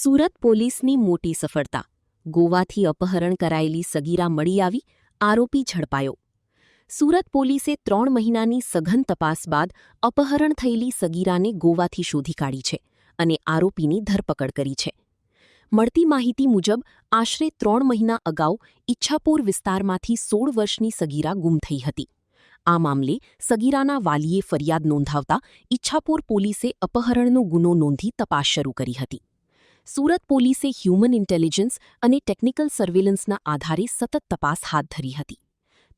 સુરત પોલીસની મોટી સફળતા. ગોવાથી અપહરણ કરાયેલી સગીરા મળી આવી, આરોપી ઝડપાયો. સુરત પોલીસે 3 મહિનાની સઘન તપાસ બાદ અપહરણ થયેલી સગીરાને ગોવાથી શોધી કાઢી છે અને આરોપીની ધરપકડ કરી છે. મળતી માહિતી મુજબ આશરે 3 મહિના અગાઉ ઈચ્છાપુર વિસ્તારમાંથી 16 વર્ષની સગીરા ગુમ થઈ હતી. આ મામલે સગીરાના વાલીએ ફરિયાદ નોંધાવતા ઈચ્છાપુર પોલીસે અપહરણનો ગુનો નોંધી તપાસ શરૂ કરી હતી. સુરત પોલીસે હ્યુમન ઇન્ટેલિજન્સ અને ટેકનિકલ સર્વેલન્સના આધારે સતત તપાસ હાથ ધરી હતી.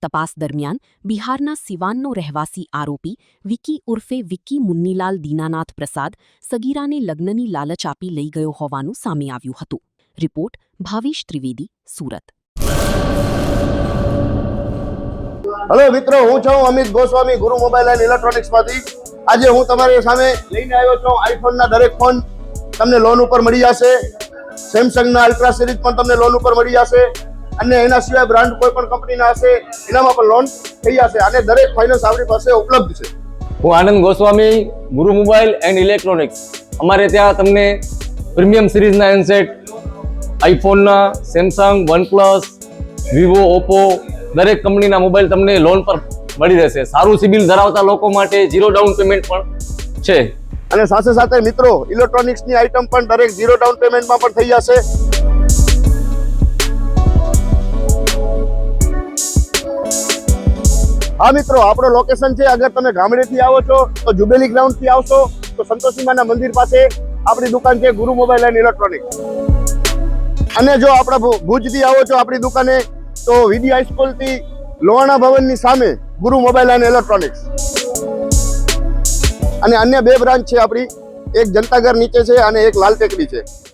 તપાસ દરમિયાન બિહારના સિવાનનો રહેવાસી આરોપી વિકી ઉર્ફે વિકી મુન્નીલાલ દીનાનાથ પ્રસાદ સગીરાને લગ્નની લાલચ આપી લઈ ગયો હોવાનું સામે આવ્યું હતું. રિપોર્ટ ભાવેશ ત્રિવેદી, સુરત. હેલો મિત્રો, હું છું અમિત ગોસ્વામી, ગુરુ મોબાઈલ એન્ડ ઇલેક્ટ્રોનિક્સમાંથી. આજે હું તમારી સામે લઈને આવ્યો છું આઈફોનના દરેક ફોન તમને લોન ઉપર મળી જશે. સેમસંગના અલ્ટ્રા સિરીઝ પણ તમને લોન ઉપર મળી જશે અને એના સિવાય બ્રાન્ડ કોઈ પણ કંપનીના હશે એનામાં પણ લોન થઈ જશે અને દરેક ફાઇનાન્સ આપણી પાસે ઉપલબ્ધ છે. હું આનંદ ગોસ્વામી, ગુરુ મોબાઈલ એન્ડ ઇલેક્ટ્રોનિક્સ. અમારે ત્યાં તમને પ્રીમિયમ સિરીઝના હેન્ડસેટ, આઈફોનના, સેમસંગ, વનપ્લસ, વિવો, ઓપ્પો દરેક કંપનીના મોબાઈલ તમને લોન પર મળી રહેશે. સારું સિબિલ ધરાવતા લોકો માટે 0 ડાઉન પેમેન્ટ પણ છે. અને સાથે સાથે મિત્રો ઇલેક્ટ્રોનિક્સની આઇટમ પણ દરેક 0 ડાઉન પેમેન્ટમાં પણ થઈ જશે. હા મિત્રો, આપણો લોકેશન છે, અગર તમે ગામડેથી આવો છો તો જુબેલી ગ્રાઉન્ડથી આવશો તો સંતોષીમાના મંદિર પાસે આપણી દુકાન છે ગુરુ મોબાઈલ એન્ડ ઇલેક્ટ્રોનિક્સ. અને જો આપણા ભુજથી આવો છો આપણી દુકાને તો વીડી હાઈસ્કૂલથી લોહાણા ભવનની સામે ગુરુ મોબાઈલ એન્ડ ઇલેક્ટ્રોનિક્સ. અને અન્ય 2 બ્રાન્ચ છે આપણી, એક જનતાગર નીચે છે અને એક લાલ ટેકરી છે.